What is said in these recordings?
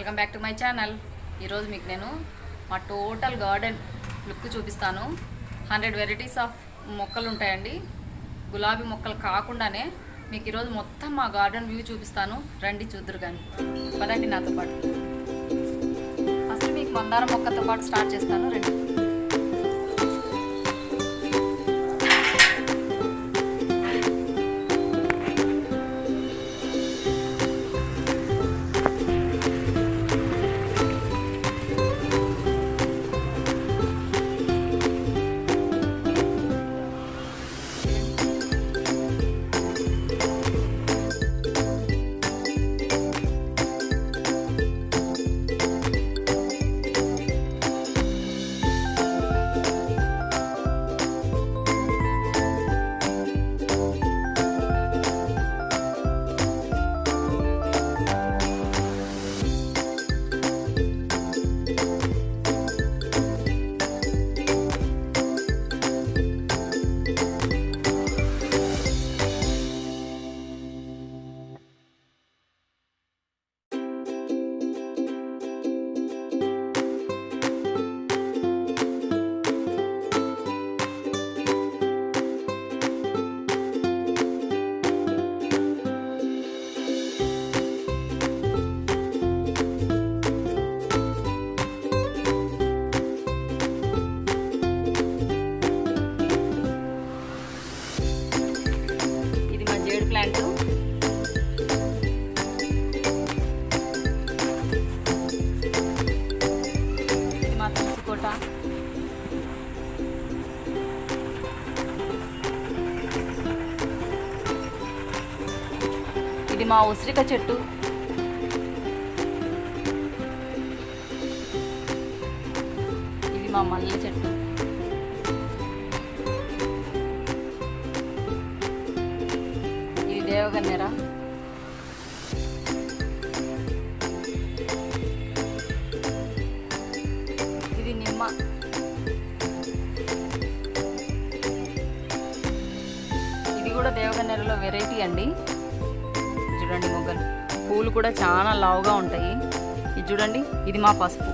Welcome back to my channel. ఈరోజు మీకు నేను మా టోటల్ గార్డెన్ లుక్ చూపిస్తాను. 100 వెరైటీస్ ఆఫ్ మొక్కలు ఉంటాయండి. గులాబీ మొక్కలు కాకుండానే మీకు ఈరోజు మొత్తం మా గార్డెన్ వ్యూ చూపిస్తాను. రండి చూద్దరు కానీ. పదండి నాతో పాటు. ఫస్ట్ మీకు మందారం మొక్కతో పాటు స్టార్ట్ చేస్తాను. రండి. ప్లాంట్ ఇది మా తులసి కోట. ఇది మా ఉసిరిక చెట్టు. ఇది మా మల్లె చెట్టు. దేవగన్నేర. ఇది నిమ్మ. ఇది కూడా దేవగన్నేరలో వెరైటీ అండి. చూడండి మొగ్గలు, పూలు కూడా చాలా లావుగా ఉంటాయి. ఇది చూడండి, ఇది మా పసుపు.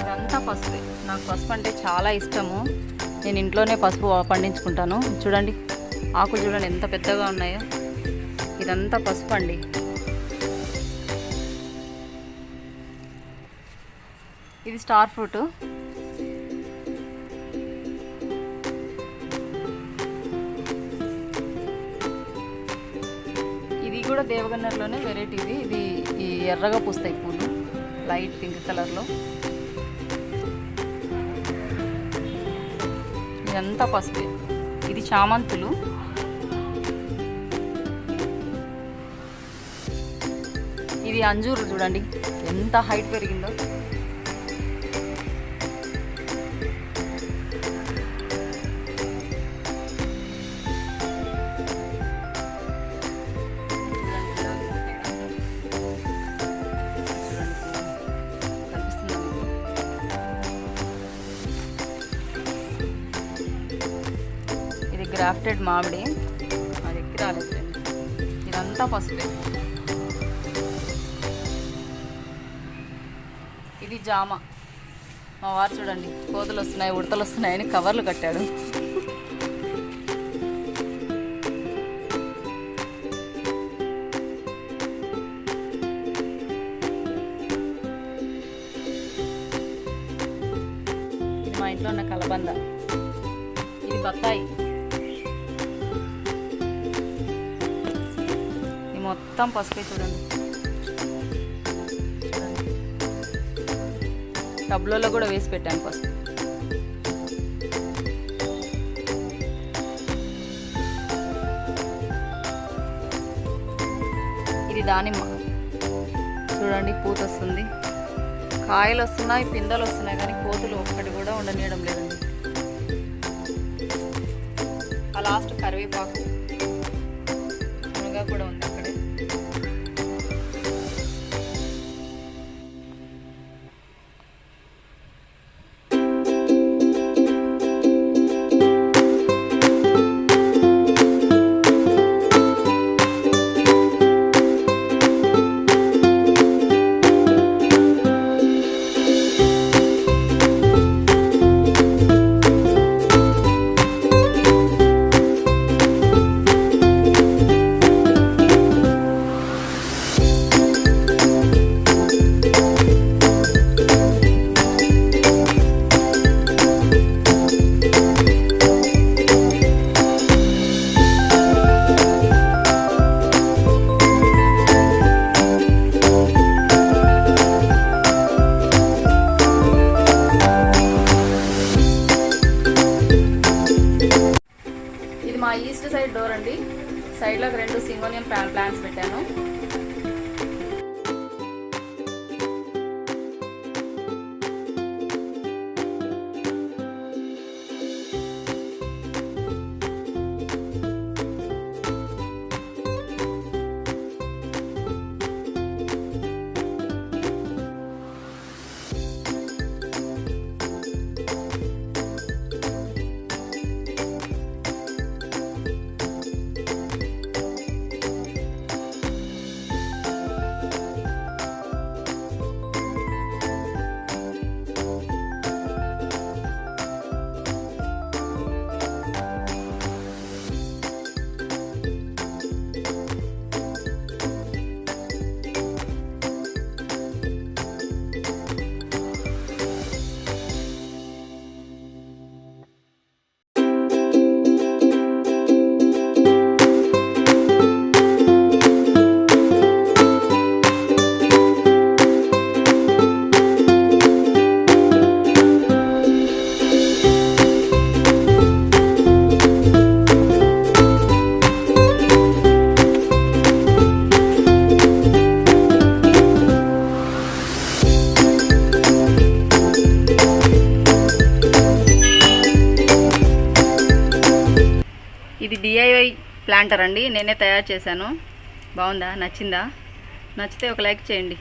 ఇదంతా పసుపే. నాకు పసుపు అంటే చాలా ఇష్టము. నేను ఇంట్లోనే పసుపు పండించుకుంటాను. చూడండి ఆకులు చూడండి ఎంత పెద్దగా ఉన్నాయో. ఇదంతా పసుపు అండి. ఇది స్టార్ ఫ్రూట్. ఇది కూడా దేవగన్నేరలోనే వెరైటీ. ఇది ఈ ఎర్రగా పూస్తాయి పూలు, లైట్ పింక్ కలర్లో. ఇదంతా పసుపు. ఇది చామంతులు. ఇది అంజూరు. చూడండి ఎంత హైట్ పెరిగిందో. ఇది గ్రాఫ్టెడ్ మామిడి. అది ఎక్కి రాలేదు. ఇదంతా పసుపే. ఇది జామ. మా వారు చూడండి కోతులు వస్తున్నాయి, ఉడతలు వస్తున్నాయని కవర్లు కట్టాడు. ఇది మా ఇంట్లో ఉన్న కలబంద. ఇది బత్తాయి. ఇది మొత్తం పసుపే. చూడండి టబ్లలో కూడా వేసి పెట్టాను పసుపు. ఇది దానిమ్మ. చూడండి పూత వస్తుంది, కాయలు వస్తున్నాయి, పిందెలు వస్తున్నాయి, కానీ కోతులు ఒక్కటి కూడా ఉండనీయడం లేదండి. ఆ లాస్ట్ కరివేపాకు, మునగ కూడా ఉంది అక్కడే. మా ఈస్ట్ సైడ్ డోర్ అండి. సైడ్లోకి 2 సింగోనియం ప్లాంట్స్ పెట్టాను. ఇది DIY ప్లాంటర్ అండి, నేనే తయారు చేశాను. బాగుందా? నచ్చిందా? నచ్చితే ఒక లైక్ చేయండి.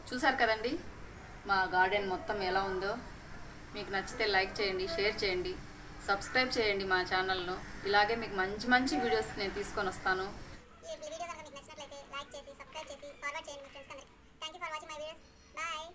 చూసారు కదండి మా గార్డెన్ మొత్తం ఎలా ఉందో. మీకు నచ్చితే లైక్ చేయండి, షేర్ చేయండి, సబ్స్క్రైబ్ చేయండి మా ఛానల్ను. ఇలాగే మీకు మంచి మంచి వీడియోస్ నేను తీసుకొని వస్తాను. ఈ వీడియో కనుక మీకు నచ్చినట్లయితే లైక్ చేసి సబ్స్క్రైబ్ చేసి ఫార్వర్డ్ చేయండి మీ ఫ్రెండ్స్ అందరికి. Thank you for watching my videos. Bye.